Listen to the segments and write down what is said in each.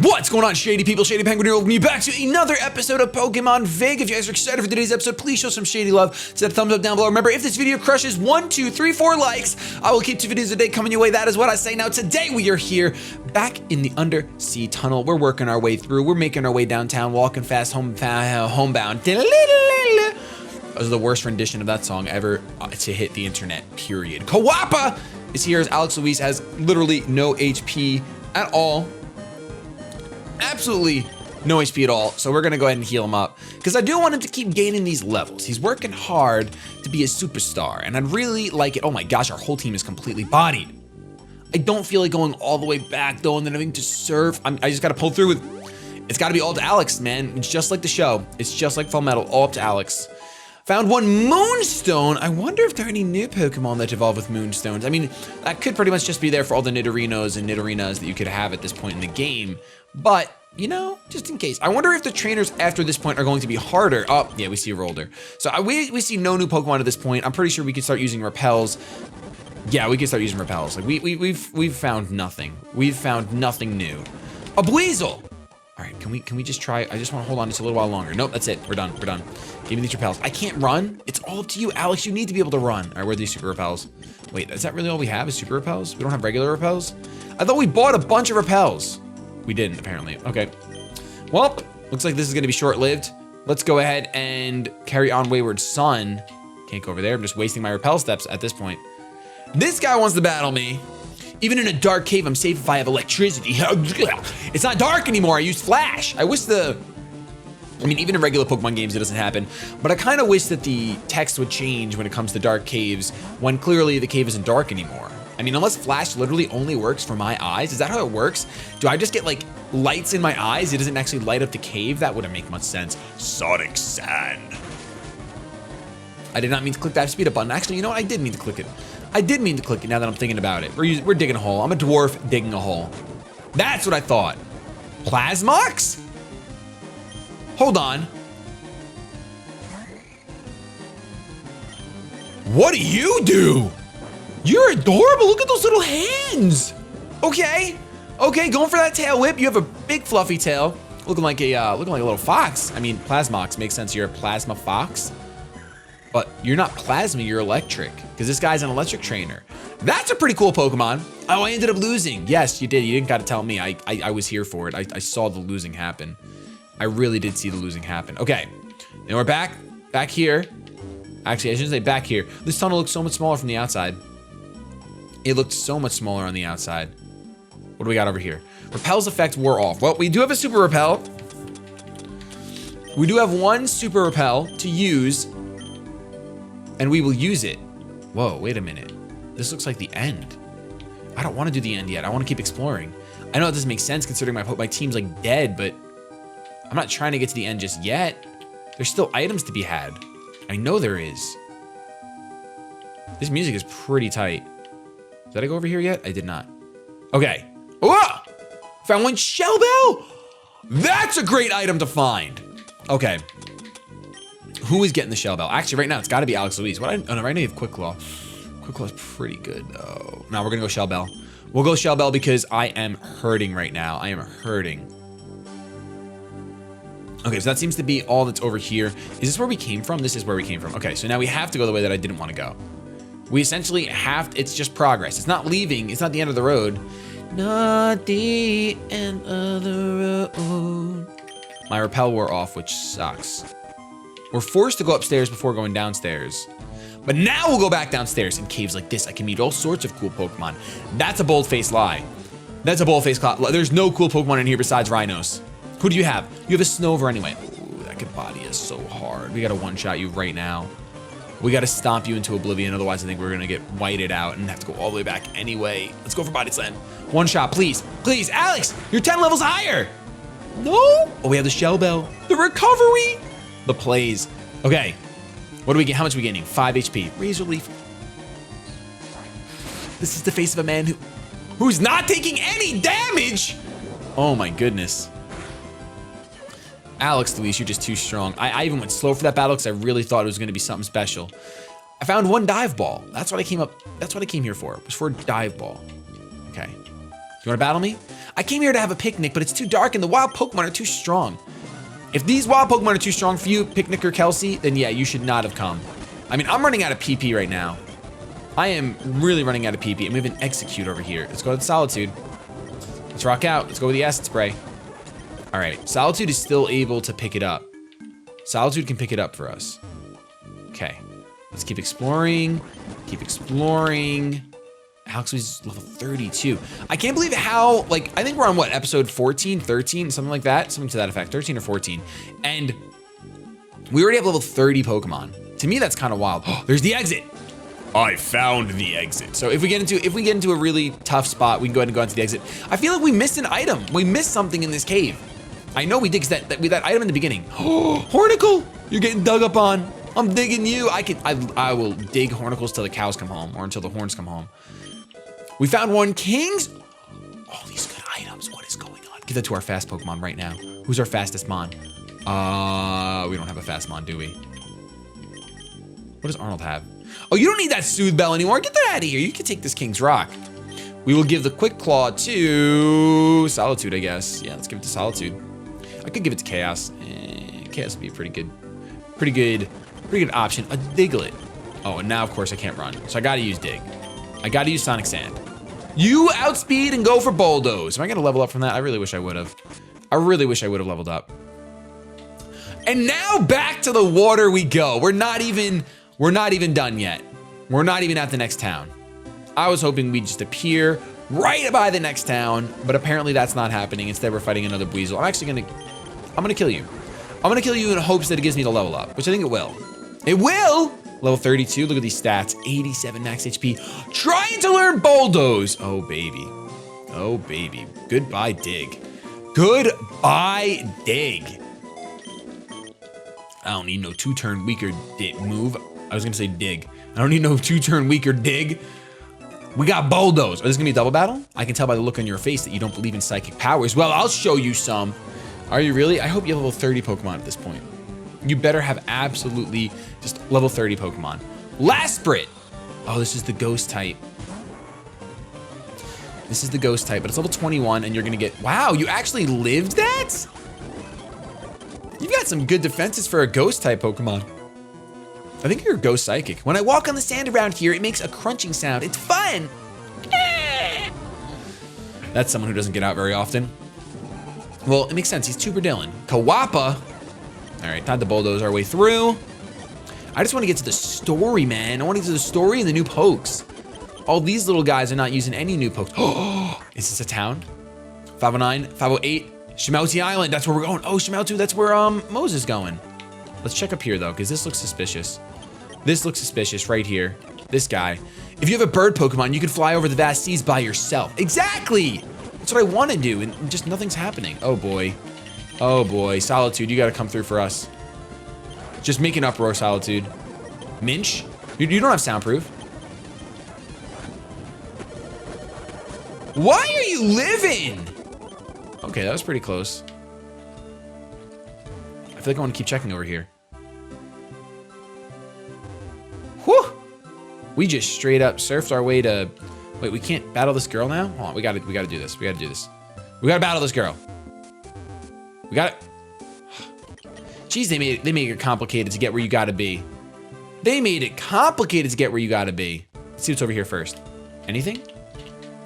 What's going on, Shady people? ShadyPenguinn here. Welcome you back to another episode of Pokemon Vega. If you guys are excited for today's episode, please show some shady love. Set a thumbs up down below. Remember, if this video crushes 1, 2, 3, 4 likes, I will keep 2 videos a day coming your way. That is what I say. Now, today we are here back in the undersea tunnel. We're working our way through. We're making our way downtown, walking fast, homebound. That was the worst rendition of that song ever to hit the internet, period. Kawapa is here as Alex Luis has literally no HP at all. Absolutely no HP at all, so we're gonna go ahead and heal him up because I do want him to keep gaining these levels. He's working hard to be a superstar, and I'd really like it. Oh my gosh, our whole team is completely bodied. I don't feel like going all the way back though, and then having to surf. I just gotta pull through with. It's gotta be all up to Alex, man. It's just like the show. It's just like Full Metal, all up to Alex. Found one Moonstone. I wonder if there are any new Pokemon that evolve with Moonstones. I mean, that could pretty much just be there for all the Nidorinos and Nidorinas that you could have at this point in the game. But, you know, just in case. I wonder if the trainers after this point are going to be harder. Oh, yeah, we see a Rolder. So we see no new Pokemon at this point. I'm pretty sure we could start using Repels. Yeah, we can start using Repels. Like, we've found nothing. We've found nothing new. A Buizel! All right, can we just try? I just want to hold on just a little while longer. Nope, that's it. We're done. We're done. Give me these repels. I can't run. It's all up to you, Alex. You need to be able to run. All right, where are these super repels? Wait, is that really all we have is super repels? We don't have regular repels? I thought we bought a bunch of repels. We didn't, apparently. Okay. Well, looks like this is going to be short-lived. Let's go ahead and carry on Wayward Son. Can't go over there. I'm just wasting my repel steps at this point. This guy wants to battle me. Even in a dark cave, I'm safe if I have electricity. It's not dark anymore. I use flash. I wish I mean, even in regular Pokemon games, it doesn't happen. But I kind of wish that the text would change when it comes to dark caves, when clearly the cave isn't dark anymore. I mean, unless flash literally only works for my eyes. Is that how it works? Do I just get like lights in my eyes? It doesn't actually light up the cave? That wouldn't make much sense. Sonic Sand. I did not mean to click that speed up button. Actually, you know what? I did mean to click it. I did mean to click it now that I'm thinking about it. We're digging a hole. I'm a dwarf digging a hole. That's what I thought. Plasmox? Hold on. What do you do? You're adorable. Look at those little hands. Okay. Okay, going for that tail whip. You have a big fluffy tail. Looking like a little fox. I mean, Plasmox makes sense. You're a plasma fox. But you're not plasma, you're electric, because this guy's an electric trainer. That's a pretty cool Pokemon. Oh, I ended up losing. Yes, you did. You didn't got to tell me. I was here for it. I saw the losing happen. I really did see the losing happen. Okay, and we're back here. Actually, I shouldn't say back here. This tunnel looks so much smaller from the outside. It looked so much smaller on the outside. What do we got over here? Repel's effect wore off. Well, we do have a Super Repel. We do have one Super Repel to use. And we will use it. Whoa, wait a minute. This looks like the end. I don't want to do the end yet. I want to keep exploring. I know it doesn't make sense considering my team's like dead, but I'm not trying to get to the end just yet. There's still items to be had. I know there is. This music is pretty tight. Did I go over here yet? I did not. Okay. Whoa! Found one Shell Bell? That's a great item to find. Okay. Who is getting the Shell Bell? Actually, right now, it's got to be Alex Luis. Oh, no, right now you have Quick Claw. Quick Claw is pretty good, though. Now we're going to go Shell Bell. We'll go Shell Bell because I am hurting right now. I am hurting. Okay, so that seems to be all that's over here. Is this where we came from? This is where we came from. Okay, so now we have to go the way that I didn't want to go. We essentially have to, it's just progress. It's not leaving. It's not the end of the road. Not the end of the road. My repel wore off, which sucks. We're forced to go upstairs before going downstairs. But now we'll go back downstairs. In caves like this, I can meet all sorts of cool Pokemon. That's a bold-faced lie. That's a bold-faced lie. There's no cool Pokemon in here besides Rhinos. Who do you have? You have a Snover anyway. Ooh, that could body us so hard. We gotta one-shot you right now. We gotta stomp you into oblivion, otherwise I think we're gonna get whited out and have to go all the way back anyway. Let's go for Body Slam. One shot, please. Please, Alex, you're 10 levels higher. No. Oh, we have the Shell Bell. The recovery. The plays. Okay, what do we get? How much are we getting? 5 HP. Razor Leaf. This is the face of a man who's not taking any damage. Oh my goodness. Alex Luis, you're just too strong. I even went slow for that battle because I really thought it was going to be something special. I found one dive ball. That's what I came here for. It was for a dive ball. Okay. You wanna battle me? I came here to have a picnic, but it's too dark and the wild Pokemon are too strong. If these wild Pokemon are too strong for you, Picnicker Kelsey, then yeah, you should not have come. I mean, I'm running out of PP right now. I am really running out of PP. I'm even Execute over here. Let's go to Solitude. Let's rock out. Let's go with the Acid Spray. All right, Solitude is still able to pick it up. Solitude can pick it up for us. Okay, let's keep exploring. Keep exploring. Alex was level 32. I can't believe how, like, I think we're on what, episode 14, 13, something like that? Something to that effect, 13 or 14. And we already have level 30 Pokemon. To me, that's kind of wild. Oh, there's the exit. I found the exit. So if we get into a really tough spot, we can go ahead and go into the exit. I feel like we missed an item. We missed something in this cave. I know we did, because that item in the beginning. Oh, Hornicle, you're getting dug up on. I'm digging you. I will dig Hornicles till the cows come home, or until the horns come home. We found one Kings. All these good items. What is going on? Give that to our fast Pokemon right now. Who's our fastest Mon? We don't have a fast Mon, do we? What does Arnold have? Oh, you don't need that Soothe Bell anymore. Get that out of here. You can take this King's Rock. We will give the Quick Claw to Solitude, I guess. Yeah, let's give it to Solitude. I could give it to Chaos. Chaos would be a pretty good option. A Diglett. Oh, and now of course I can't run, so I gotta use Dig. I gotta use Sonic Sand. You outspeed and go for Bulldoze. Am I gonna level up from that? I really wish I would have. I really wish I would have leveled up. And now back to the water we go. We're not even done yet. We're not even at the next town. I was hoping we'd just appear right by the next town, but apparently that's not happening. Instead, we're fighting another Buizel. I'm gonna kill you. I'm gonna kill you in hopes that it gives me the level up, which I think it will. It will! Level 32, look at these stats. 87 max HP. Trying to learn Bulldoze. Oh, baby. Oh, baby. Goodbye, Dig. Goodbye, Dig. I don't need no two-turn weaker move. I was gonna say Dig. I don't need no two-turn weaker Dig. We got Bulldoze. Oh, this is gonna be a double battle? I can tell by the look on your face that you don't believe in psychic powers. Well, I'll show you some. Are you really? I hope you have level 30 Pokemon at this point. You better have absolutely just level 30 Pokemon. Lasprit. Oh, this is the ghost type. This is the ghost type, but it's level 21 and you're gonna get, wow, you actually lived that? You've got some good defenses for a ghost type Pokemon. I think you're a ghost psychic. When I walk on the sand around here, it makes a crunching sound. It's fun. That's someone who doesn't get out very often. Well, it makes sense. He's Tuber Dylan. Kawapa. All right, time to bulldoze our way through. I just want to get to the story, man. I want to get to the story and the new pokes. All these little guys are not using any new pokes. Oh, is this a town? 509, 508, Shamouti Island. That's where we're going. Oh, Shamouti, that's where Moses is going. Let's check up here though, because this looks suspicious. This looks suspicious right here. This guy. If you have a bird Pokemon, you can fly over the vast seas by yourself. Exactly. That's what I want to do, and just nothing's happening. Oh boy. Oh boy, Solitude, you gotta come through for us. Just make an uproar, Solitude. Minch? You don't have soundproof. Why are you living? Okay, that was pretty close. I feel like I want to keep checking over here. Whew! We just straight up surfed our way to. Wait, we can't battle this girl now? Hold on, we gotta do this. We gotta do this. We gotta battle this girl. We got it. Jeez, they made it complicated to get where you gotta be. They made it complicated to get where you gotta be. Let's see what's over here first. Anything?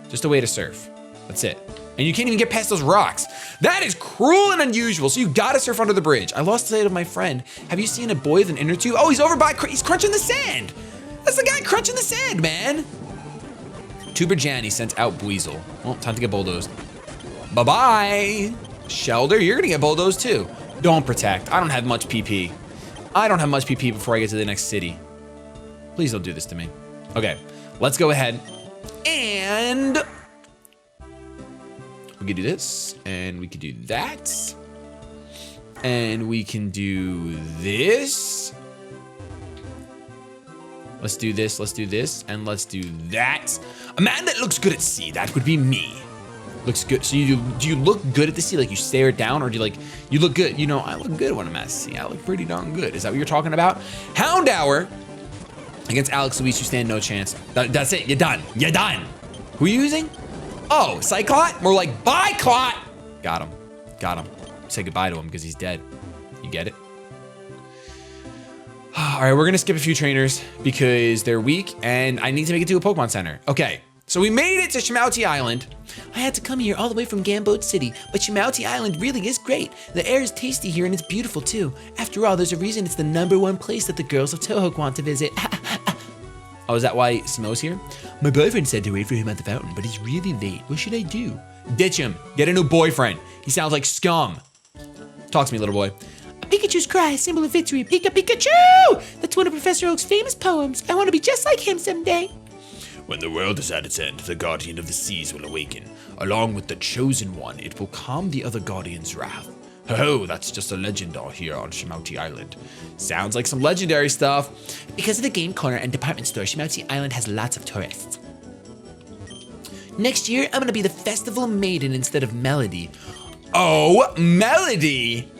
Just a way to surf. That's it. And you can't even get past those rocks. That is cruel and unusual. So you gotta surf under the bridge. I lost sight of my friend. Have you seen a boy with an inner tube? Oh, he's over by, he's crunching the sand. That's the guy crunching the sand, man. Tuber Janny sent out Buizel. Well, time to get bulldozed. Bye-bye. Shelder, you're gonna get bulldozed too. Don't protect. I don't have much PP. I don't have much PP before I get to the next city. Please don't do this to me. Okay, let's go ahead and we can do this, and we can do that, and we can do this. Let's do this, and let's do that. A man that looks good at sea, that would be me. Looks good. So do you look good at the sea? Like you stare down, or do you like, you look good? You know, I look good when I'm at sea. I look pretty darn good. Is that what you're talking about? Houndour against Alex Luis, you stand no chance. That's it, you're done. You're done. Who are you using? Oh, Cyclot? More like Biclot. Got him. Got him. Say goodbye to him because he's dead. You get it? All right, we're going to skip a few trainers because they're weak and I need to make it to a Pokemon Center. Okay, so we made it to Shamouti Island. I had to come here all the way from Gamboat City, but Shamouti Island really is great. The air is tasty here and it's beautiful too. After all, there's a reason it's the #1 place that the girls of Tohoak want to visit. Oh, is that why Simo's here? My boyfriend said to wait for him at the fountain, but he's really late. What should I do? Ditch him. Get a new boyfriend. He sounds like scum. Talk to me, little boy. A Pikachu's cry, a symbol of victory. Pika Pikachu! That's one of Professor Oak's famous poems. I want to be just like him someday. When the world is at its end, the Guardian of the Seas will awaken. Along with the Chosen One, it will calm the other Guardians' wrath. Ho, that's just a legend all here on Shamouti Island. Sounds like some legendary stuff. Because of the game corner and department store, Shamouti Island has lots of tourists. Next year, I'm gonna be the Festival Maiden instead of Melody. Oh, Melody!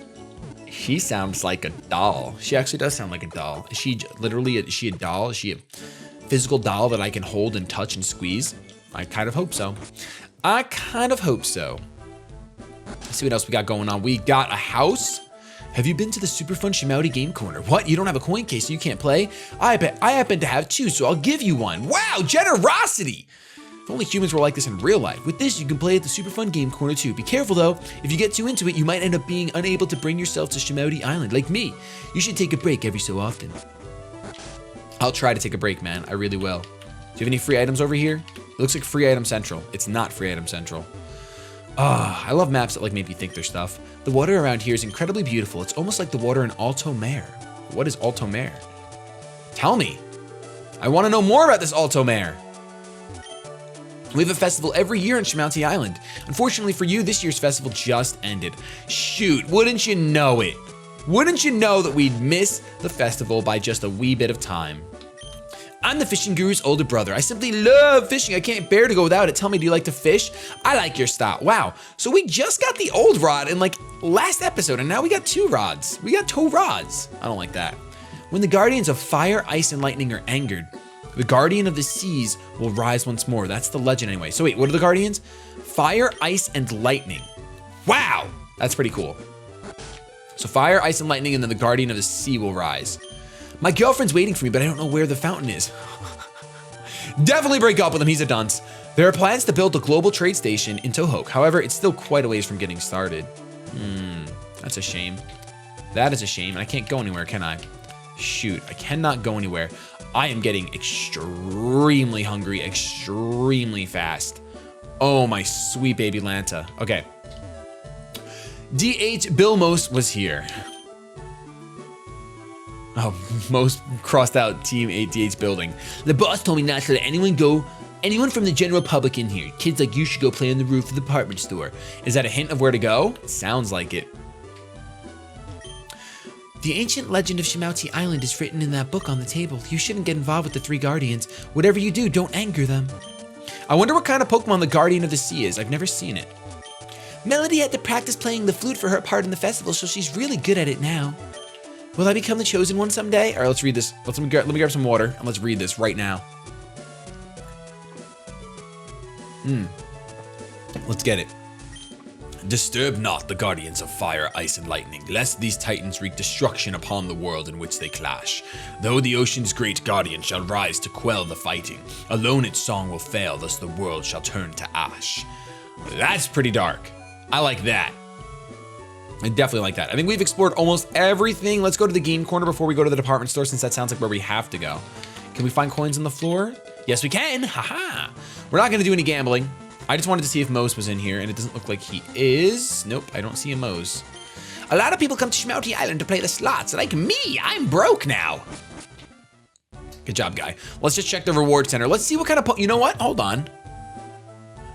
She sounds like a doll. She actually does sound like a doll. Is she literally, is she a doll? Is she a physical doll that I can hold and touch and squeeze? I kind of hope so. I kind of hope so. Let's see what else we got going on. We got a house. Have you been to the super fun Shamouti game corner? What? You don't have a coin case so you can't play? I bet I happen to have 2, so I'll give you one. Wow, generosity! If only humans were like this in real life. With this, you can play at the super fun game corner too. Be careful though. If you get too into it, you might end up being unable to bring yourself to Shamouti Island, like me. You should take a break every so often. I'll try to take a break, man. I really will. Do you have any free items over here? It looks like free item central. It's not free item central. I love maps that like make you think they're stuff. The water around here is incredibly beautiful. It's almost like the water in Alto Mare. What is Alto Mare? Tell me. I want to know more about this Alto Mare. We have a festival every year on Shamouti Island. Unfortunately for you, this year's festival just ended. Shoot, wouldn't you know it? Wouldn't you know that we'd miss the festival by just a wee bit of time? I'm the fishing guru's older brother. I simply love fishing. I can't bear to go without it. Tell me, do you like to fish? I like your style. Wow. So we just got the old rod in like last episode and now we got 2 rods. We got 2 rods. I don't like that. When the guardians of fire, ice, and lightning are angered, the guardian of the seas will rise once more. That's the legend anyway. So wait, what are the guardians? Fire, ice, and lightning. Wow. That's pretty cool. So fire, ice, and lightning, and then the guardian of the sea will rise. My girlfriend's waiting for me, but I don't know where the fountain is. Definitely break up with him, he's a dunce. There are plans to build a global trade station in Tohoak. However, it's still quite a ways from getting started. That's a shame. That is a shame, and I can't go anywhere, can I? Shoot, I cannot go anywhere. I am getting extremely hungry, extremely fast. Oh, my sweet baby Lanta. Okay. DH Bill Most was here. Oh, Most crossed out Team 8DH building. The boss told me not to let anyone from the general public in here. Kids like you should go play on the roof of the department store. Is that a hint of where to go? It sounds like it. The ancient legend of Shamouti Island is written in that book on the table. You shouldn't get involved with the 3 guardians. Whatever you do, don't anger them. I wonder what kind of Pokemon the Guardian of the Sea is. I've never seen it. Melody had to practice playing the flute for her part in the festival, so she's really good at it now. Will I become the chosen one someday? All right, let's read this. Let me grab some water and let's read this right now. Let's get it. Disturb not the guardians of fire, ice, and lightning, lest these titans wreak destruction upon the world in which they clash. Though the ocean's great guardian shall rise to quell the fighting, alone its song will fail, thus the world shall turn to ash. That's pretty dark. I like that. I definitely like that. I think we've explored almost everything. Let's go to the game corner before we go to the department store, since that sounds like where we have to go. Can we find coins on the floor? Yes, we can. Haha. We're not going to do any gambling. I just wanted to see if Mose was in here, and it doesn't look like he is. Nope, I don't see a Mose. A lot of people come to Shamouti Island to play the slots. Like me, I'm broke now. Good job, guy. Let's just check the reward center. Let's see what kind of... You know what? Hold on.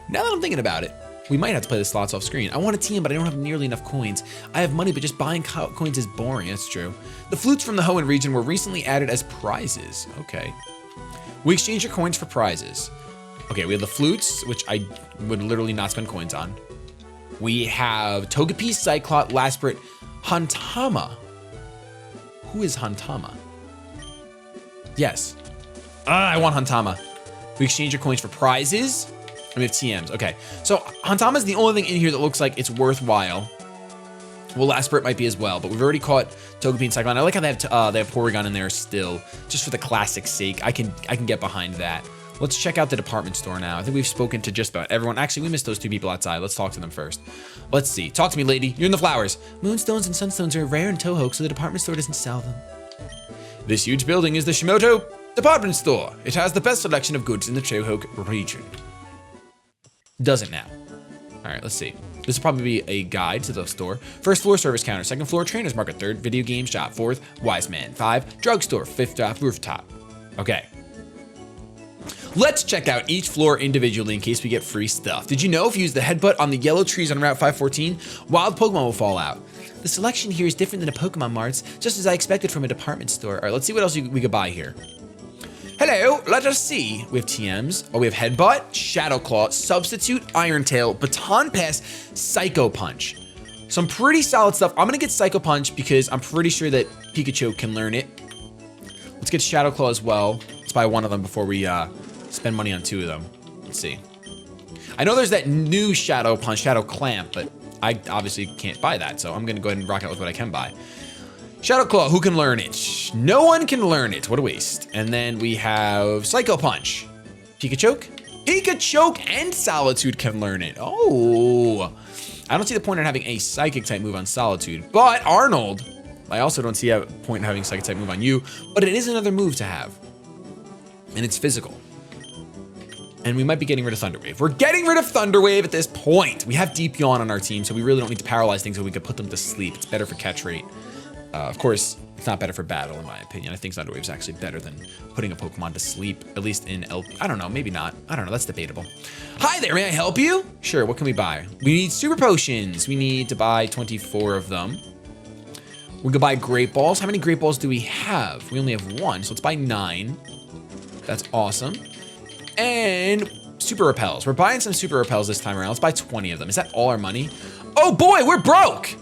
Now that I'm thinking about it, we might have to play the slots off screen. I want a team, but I don't have nearly enough coins. I have money, but just buying coins is boring. That's true. The flutes from the Tohoak region were recently added as prizes. Okay. We exchange your coins for prizes. Okay, we have the flutes, which I would literally not spend coins on. We have Togepi, Cyclot, Lasprit, Hantama. Who is Hantama? Yes. I want Hantama. We exchange your coins for prizes. We have TMs. Okay. So Hantama's the only thing in here that looks like it's worthwhile. Well, Laspert might be as well, but we've already caught Togepi and Cyclone. I like how they have Porygon in there still, just for the classic sake. I can get behind that. Let's check out the department store now. I think we've spoken to just about everyone. Actually, we missed those 2 people outside. Let's talk to them first. Let's see. Talk to me, lady. You're in the flowers. Moonstones and sunstones are rare in Tohoak, so the department store doesn't sell them. This huge building is the Shamouti department store. It has the best selection of goods in the Tohoak region. Does it now? All right, let's see. This will probably be a guide to the store. First floor, service counter. Second floor, trainers market. Third, video game shop. Fourth, wise man. 5, drugstore. Fifth, rooftop. Okay. Let's check out each floor individually in case we get free stuff. Did you know if you use the headbutt on the yellow trees on Route 514, wild Pokemon will fall out? The selection here is different than a Pokemon Marts, just as I expected from a department store. All right, let's see what else we could buy here. Hello, let us see. We have TMs. Oh, we have Headbutt, Shadow Claw, Substitute, Iron Tail, Baton Pass, Psycho Punch. Some pretty solid stuff. I'm gonna get Psycho Punch because I'm pretty sure that Pikachu can learn it. Let's get Shadow Claw as well. Let's buy one of them before we spend money on 2 of them. Let's see. I know there's that new Shadow Punch, Shadow Clamp, but I obviously can't buy that, so I'm gonna go ahead and rock out with what I can buy. Shadow Claw, who can learn it? No one can learn it. What a waste. And then we have Psycho Punch. Pikachu? Pikachu and Solitude can learn it. Oh. I don't see the point in having a Psychic type move on Solitude. But Arnold, I also don't see a point in having a Psychic type move on you. But it is another move to have. And it's physical. And we might be getting rid of Thunder Wave. We're getting rid of Thunder Wave at this point. We have Deep Yawn on our team, so we really don't need to paralyze things so we can put them to sleep. It's better for catch rate. Of course, it's not better for battle, in my opinion. I think Thunder Wave is actually better than putting a Pokemon to sleep, at least in I don't know, maybe not. I don't know, that's debatable. Hi there, may I help you? Sure, what can we buy? We need Super Potions. We need to buy 24 of them. We could buy Great Balls. How many Great Balls do we have? We only have 1, so let's buy 9. That's awesome. And Super Repels. We're buying some Super Repels this time around. Let's buy 20 of them. Is that all our money? Oh boy, we're broke!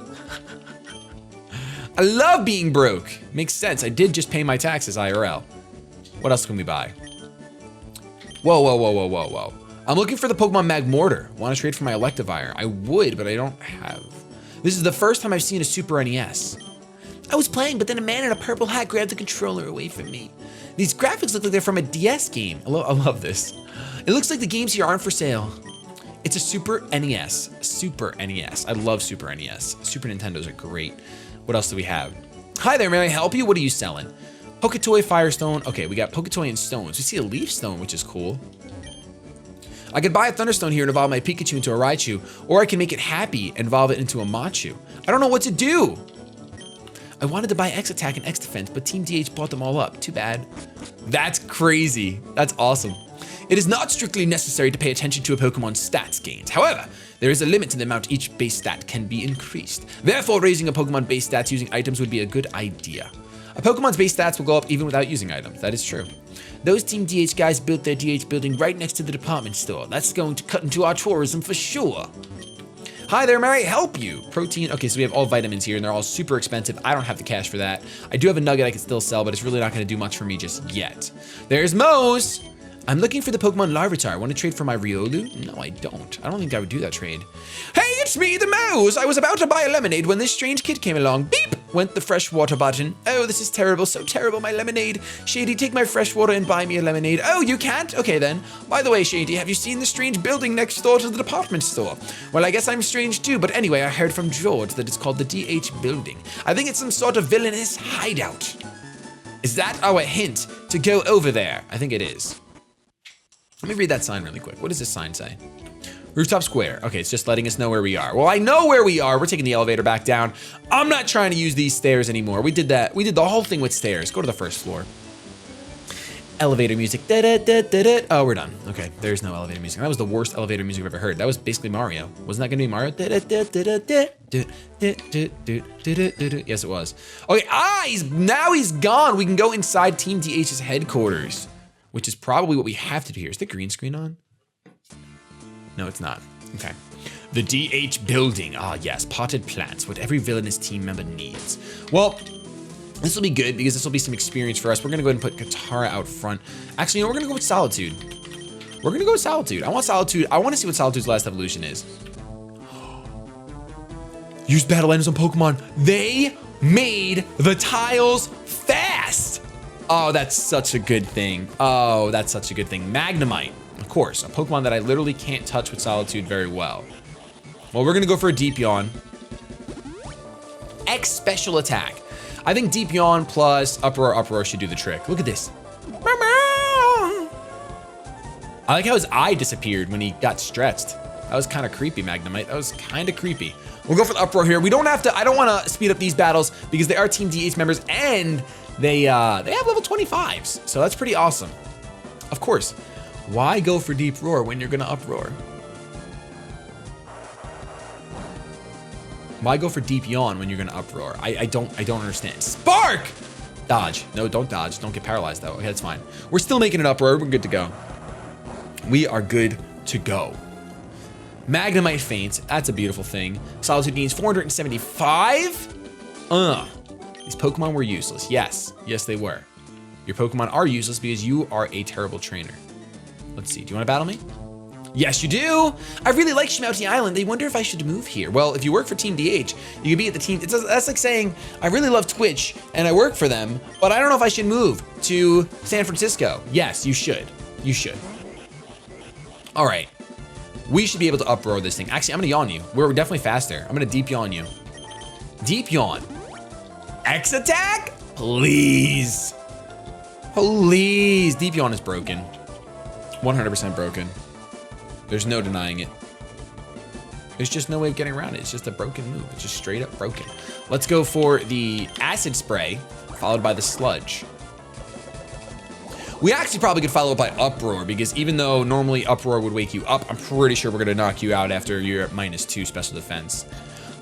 I love being broke. Makes sense. I did just pay my taxes IRL. What else can we buy? Whoa, whoa, whoa, whoa, whoa, whoa. I'm looking for the Pokemon Magmortar. Want to trade for my Electivire? I would, but I don't have. This is the first time I've seen a Super NES. I was playing, but then a man in a purple hat grabbed the controller away from me. These graphics look like they're from a DS game. I love this. It looks like the games here aren't for sale. It's a Super NES. Super NES. I love Super NES. Super Nintendos are great. What else do we have? Hi there, may I help you? What are you selling? Poketoy, Firestone. Okay, we got Poketoy and Stones. We see a Leaf Stone, which is cool. I could buy a Thunderstone here and evolve my Pikachu into a Raichu, or I can make it happy and evolve it into a Machu. I don't know what to do. I wanted to buy X Attack and X Defense, but Team DH bought them all up. Too bad. That's crazy. That's awesome. It is not strictly necessary to pay attention to a Pokemon's stats gains. However, there is a limit to the amount each base stat can be increased. Therefore, raising a Pokemon base stats using items would be a good idea. A Pokemon's base stats will go up even without using items. That is true. Those Team DH guys built their DH building right next to the department store. That's going to cut into our tourism for sure. Hi there, may I help you? Protein, okay, so we have all vitamins here and they're all super expensive. I don't have the cash for that. I do have a nugget I can still sell, but it's really not gonna do much for me just yet. There's Mose. I'm looking for the Pokemon Larvitar. Want to trade for my Riolu? No, I don't. I don't think I would do that trade. Hey, it's me, the Mouse! I was about to buy a lemonade when this strange kid came along. Beep! Went the fresh water button. Oh, this is terrible, so terrible, my lemonade. Shady, take my fresh water and buy me a lemonade. Oh, you can't? Okay then. By the way, Shady, have you seen the strange building next door to the department store? Well, I guess I'm strange too, but anyway, I heard from George that it's called the DH building. I think it's some sort of villainous hideout. Is that our hint to go over there? I think it is. Let me read that sign really quick. What does this sign say? Rooftop Square. Okay, it's just letting us know where we are. Well, I know where we are. We're taking the elevator back down. I'm not trying to use these stairs anymore. We did that. We did the whole thing with stairs. Go to the first floor. Elevator music. Da-da-da-da-da. Oh, we're done. Okay, there's no elevator music. That was the worst elevator music I've ever heard. That was basically Mario. Wasn't that gonna be Mario? Yes, it was. Okay, now he's gone. We can go inside Team DH's headquarters, which is probably what we have to do here. Is the green screen on? No, it's not. Okay. The DH building. Ah, yes, potted plants, what every villainous team member needs. Well, this will be good because this will be some experience for us. We're gonna go ahead and put Katara out front. Actually, you know, we're gonna go with Solitude. We're gonna go with Solitude. I want Solitude. I want to see what Solitude's last evolution is. Use battle items on Pokemon. They made the tiles fast. Oh, that's such a good thing. Oh, that's such a good thing. Magnemite, of course, a Pokemon that I literally can't touch with Solitude very well. Well, we're gonna go for a Deep Yawn. X special attack. I think Deep Yawn plus Uproar should do the trick. Look at this. I like how his eye disappeared when he got stretched. That was kind of creepy, Magnemite. That was kind of creepy. We'll go for the Uproar here. We don't have to, I don't want to speed up these battles because they are Team DH members and they have level 25s. So that's pretty awesome. Of course, why go for Deep Roar when you're going to Uproar? Why go for Deep Yawn when you're going to Uproar? I don't understand. Spark! Dodge. No, don't dodge. Don't get paralyzed though. Okay, that's fine. We're still making it Uproar. We're good to go. We are good to go. Magnemite faints. That's a beautiful thing. Solitude gains 475. These Pokemon were useless. Yes. Yes, they were. Your Pokemon are useless because you are a terrible trainer. Let's see. Do you want to battle me? Yes, you do. I really like Shamouti Island. They wonder if I should move here. Well, if you work for Team DH, you can be at the team. That's like saying, I really love Twitch and I work for them, but I don't know if I should move to San Francisco. Yes, you should. You should. All right. We should be able to Uproar this thing. Actually, I'm going to Yawn you. We're definitely faster. I'm going to Deep Yawn you. Deep Yawn. X attack? Please. Please. Deep Yawn is broken. 100% broken. There's no denying it. There's just no way of getting around it. It's just a broken move. It's just straight up broken. Let's go for the Acid Spray, followed by the Sludge. We actually probably could follow it by Uproar, because even though normally Uproar would wake you up, I'm pretty sure we're going to knock you out after you're at -2 special defense.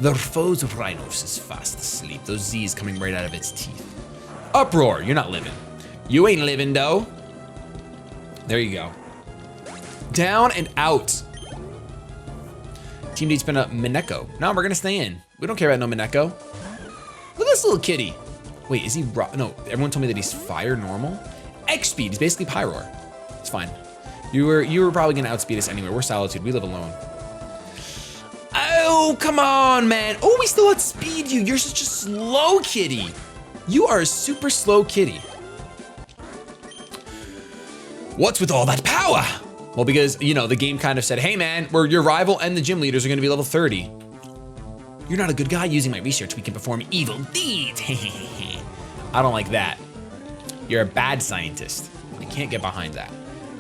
The foes of Rhinos is fast asleep. Those Z's coming right out of its teeth. Uproar, you're not living. You ain't living, though. There you go. Down and out. Team D's been a Mineko. No, we're going to stay in. We don't care about no Mineko. Look at this little kitty. Wait, is he... No, everyone told me that he's fire normal. X-Speed, he's basically Pyroar. It's fine. You were probably going to outspeed us anyway. We're Solitude. We live alone. Oh, come on, man. Oh, we still outspeed you. You're such a slow kitty. You are a super slow kitty. What's with all that power? Well, because, you know, the game kind of said, hey, man, your rival and the gym leaders are going to be level 30. You're not a good guy. Using my research, we can perform evil deeds. I don't like that. You're a bad scientist. I can't get behind that.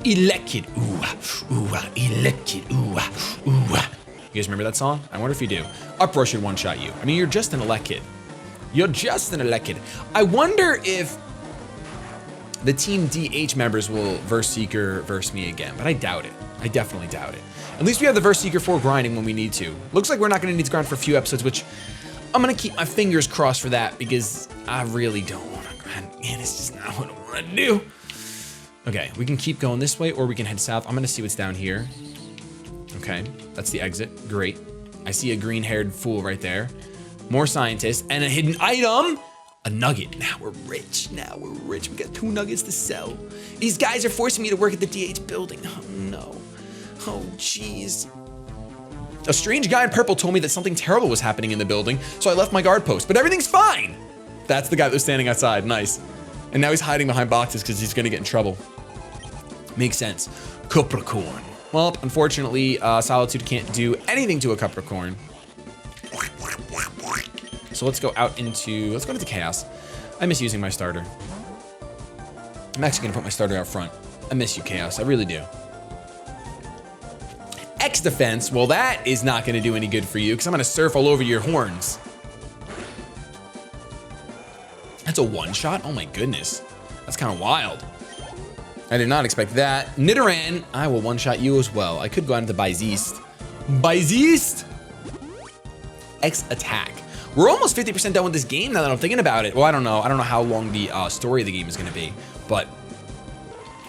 Elected, ooh, ooh, elected, ooh, ooh. You guys remember that song? I wonder if you do. Uproar should one-shot you. I mean, you're just an Elected. You're just an Elected. I wonder if the Team DH members will Verse Seeker verse me again, but I doubt it. I definitely doubt it. At least we have the Verse Seeker for grinding when we need to. Looks like we're not going to need to grind for a few episodes, which I'm going to keep my fingers crossed for that because I really don't want to grind. Man, it's just not what I want to do. Okay, we can keep going this way or we can head south. I'm going to see what's down here. Okay, that's the exit. Great. I see a green-haired fool right there. More scientists and a hidden item. A nugget. Now we're rich. Now we're rich. We got 2 nuggets to sell. These guys are forcing me to work at the DH building. Oh, no. Oh, jeez. A strange guy in purple told me that something terrible was happening in the building, so I left my guard post, but everything's fine. That's the guy that was standing outside. Nice. And now he's hiding behind boxes because he's going to get in trouble. Makes sense. Capricorn. Well, unfortunately, Solitude can't do anything to a Capricorn. So let's go into Chaos. I miss using my starter. I'm actually gonna put my starter out front. I miss you, Chaos, I really do. X defense, well that is not gonna do any good for you because I'm gonna surf all over your horns. That's a one-shot? Oh my goodness. That's kind of wild. I did not expect that. Nidoran, I will one-shot you as well. I could go out into Byzeast. Byzeast! X attack. We're almost 50% done with this game now that I'm thinking about it. Well, I don't know. I don't know how long the story of the game is going to be, but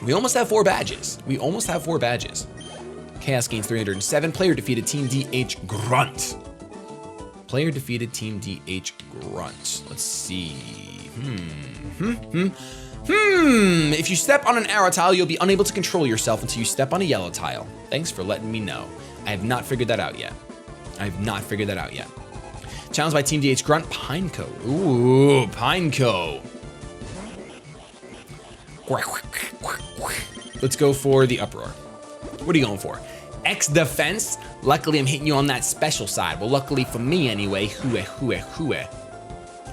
we almost have 4 badges. We almost have 4 badges. Chaos gains 307. Player defeated Team DH Grunt. Player defeated Team DH Grunt. Let's see. If you step on an arrow tile, you'll be unable to control yourself until you step on a yellow tile. Thanks for letting me know. I have not figured that out yet. Challenged by Team DH Grunt, Pineco. Ooh, Pineco. Let's go for the Uproar. What are you going for? X defense. Luckily, I'm hitting you on that special side. Well, luckily for me anyway. Hue.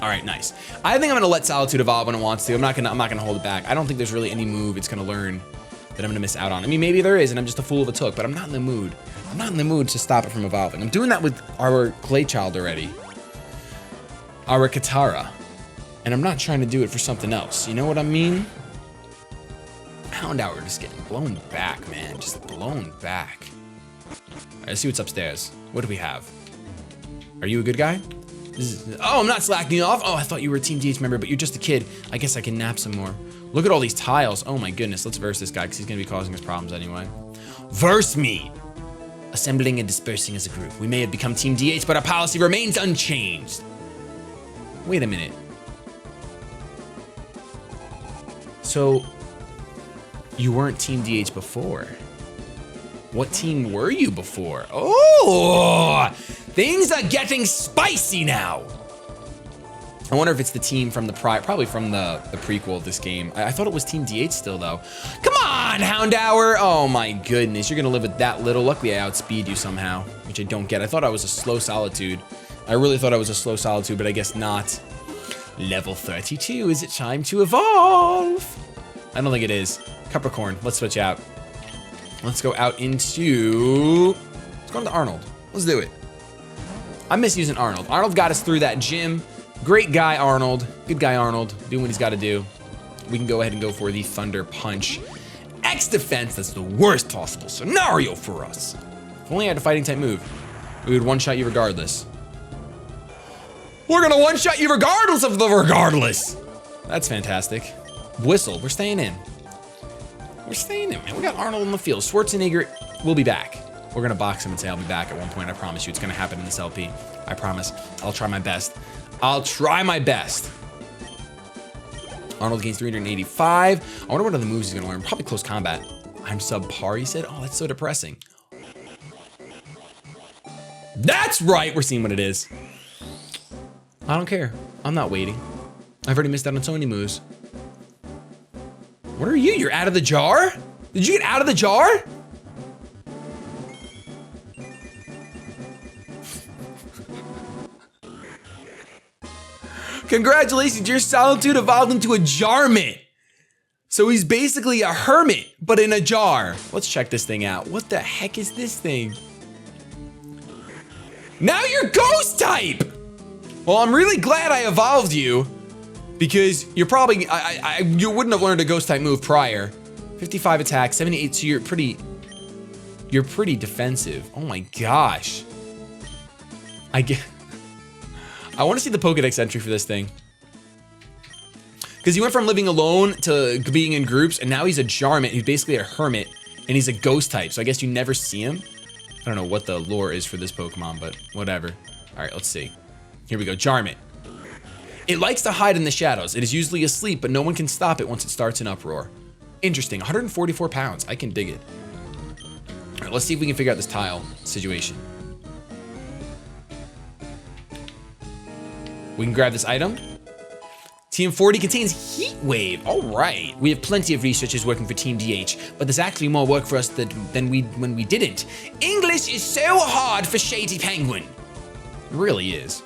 All right, nice. I think I'm gonna let Solitude evolve when it wants to. I'm not gonna hold it back. I don't think there's really any move it's gonna learn that I'm gonna miss out on. I mean, maybe there is, and I'm just a fool of a took, but I'm not in the mood. I'm not in the mood to stop it from evolving. I'm doing that with our Clay Child already. Our Katara. And I'm not trying to do it for something else. You know what I mean? Houndour just getting blown back, man. Just blown back. All right, let's see what's upstairs. What do we have? Are you a good guy? Oh, I'm not slacking off. Oh, I thought you were a Team DH member, but you're just a kid. I guess I can nap some more. Look at all these tiles. Oh my goodness. Let's verse this guy because he's going to be causing us problems anyway. Verse me. Assembling and dispersing as a group. We may have become Team DH, but our policy remains unchanged. Wait a minute. So, you weren't Team DH before. What team were you before? Oh, things are getting spicy now. I wonder if it's the team from the probably from the prequel of this game. I thought it was Team DH still though. Come on, Houndour. Oh my goodness, you're gonna live with that little. Luckily I outspeed you somehow, which I don't get. I thought I was a slow Solitude. I really thought I was a slow Solitude, but I guess not. Level 32, is it time to evolve? I don't think it is. Capricorn, let's switch out. Let's go out into, let's go into Arnold. Let's do it. I miss using Arnold. Arnold got us through that gym. Great guy, Arnold. Good guy, Arnold. Doing what he's got to do. We can go ahead and go for the Thunder Punch. X defense, that's the worst possible scenario for us. If only I had a fighting type move, we would one-shot you regardless. We're gonna one-shot you regardless of the regardless. That's fantastic. Whistle, we're staying in. We're staying in, man. We got Arnold in the field. Schwarzenegger will be back. We're gonna box him and say I'll be back at one point. I promise you, it's gonna happen in this LP. I promise. I'll try my best. I'll try my best. Arnold gains 385. I wonder what other moves he's gonna learn. Probably close combat. I'm subpar, he said. Oh, that's so depressing. That's right, we're seeing what it is. I don't care. I'm not waiting. I've already missed out on so many moves. What are you? You're out of the jar? Did you get out of the jar? Congratulations, your Solitude evolved into a jarmit. So he's basically a hermit, but in a jar. Let's check this thing out. What the heck is this thing? Now you're ghost type! Well, I'm really glad I evolved you because you're probably, you wouldn't have learned a ghost type move prior. 55 attack, 78, so you're pretty defensive. Oh my gosh. I want to see the Pokedex entry for this thing. Because he went from living alone to being in groups, and now he's a Jarmit. He's basically a hermit, and he's a ghost type, so I guess you never see him. I don't know what the lore is for this Pokemon, but whatever. All right, let's see. Here we go, Jarmit. It likes to hide in the shadows. It is usually asleep, but no one can stop it once it starts an uproar. Interesting, 144 pounds. I can dig it. All right, let's see if we can figure out this tile situation. We can grab this item. TM40 contains Heat Wave. All right. We have plenty of researchers working for Team DH, but there's actually more work for us than when we didn't. English is so hard for ShadyPenguinn. It really is.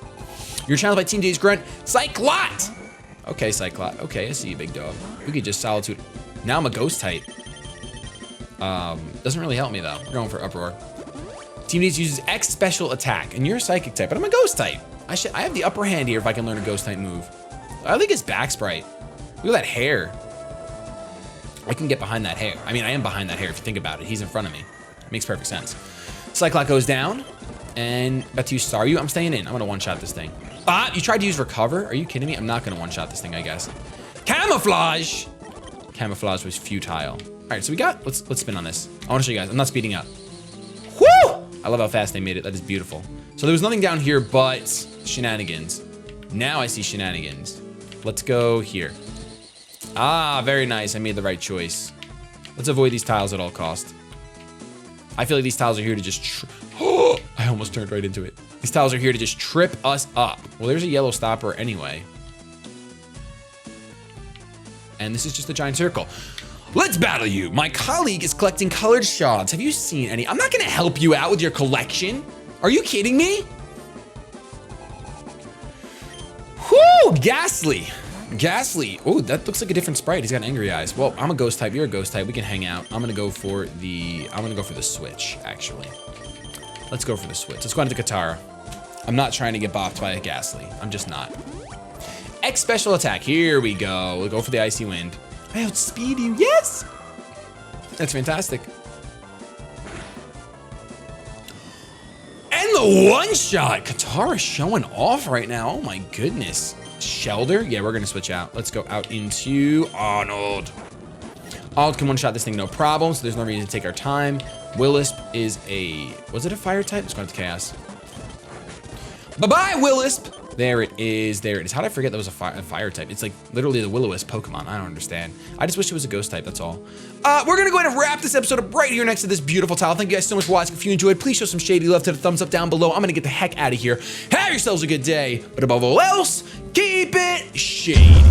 You're challenged by Team DH Grunt, Cyclot. Okay, Cyclot. Okay, I see you, big dog. We could just Solitude. Now I'm a ghost type. Doesn't really help me though. We're going for Uproar. Team DH uses X special attack, and you're a psychic type, but I'm a ghost type. I have the upper hand here if I can learn a ghost type move. I think it's back sprite. Look at that hair. I can get behind that hair. I mean, I am behind that hair if you think about it. He's in front of me. It makes perfect sense. Cyclot goes down, and about to use Staryu. I'm staying in. I'm gonna one-shot this thing. Ah, you tried to use Recover? Are you kidding me? I'm not gonna one-shot this thing, I guess. Camouflage! Camouflage was futile. All right, so we got, let's spin on this. I wanna show you guys, I'm not speeding up. Woo! I love how fast they made it, that is beautiful. So there was nothing down here but shenanigans. Now I see shenanigans. Let's go here. Ah, very nice. I made the right choice. Let's avoid these tiles at all cost. I feel like these tiles are here to just... Oh, I almost turned right into it. These tiles are here to just trip us up. Well, there's a yellow stopper anyway. And this is just a giant circle. Let's battle you. My colleague is collecting colored shards. Have you seen any? I'm not gonna help you out with your collection. Are you kidding me? Whoo, Ghastly. Ghastly. Oh, that looks like a different sprite. He's got angry eyes. Well, I'm a ghost type. You're a ghost type. We can hang out. I'm gonna go for the switch, actually. Let's go for the switch. Let's go into Katara. I'm not trying to get bopped by a Ghastly. I'm just not. X special attack. Here we go. We'll go for the icy wind. I outspeed you. Yes! That's fantastic. And the one shot. Katara's showing off right now. Oh my goodness. Shelter? Yeah, we're gonna switch out. Let's go out into Arnold. Arnold can one shot this thing no problem, so there's no reason to take our time. Willisp is a, was it a fire type? Let's go into Chaos. Bye-bye, Willisp! There it is, there it is. How did I forget that was a fire type? It's like literally the Will-O-Wisp Pokemon. I don't understand. I just wish it was a ghost type, that's all. We're gonna go ahead and wrap this episode up right here next to this beautiful tile. Thank you guys so much for watching. If you enjoyed, please show some shady love to the thumbs up down below. I'm gonna get the heck out of here. Have yourselves a good day, but above all else, keep it shady.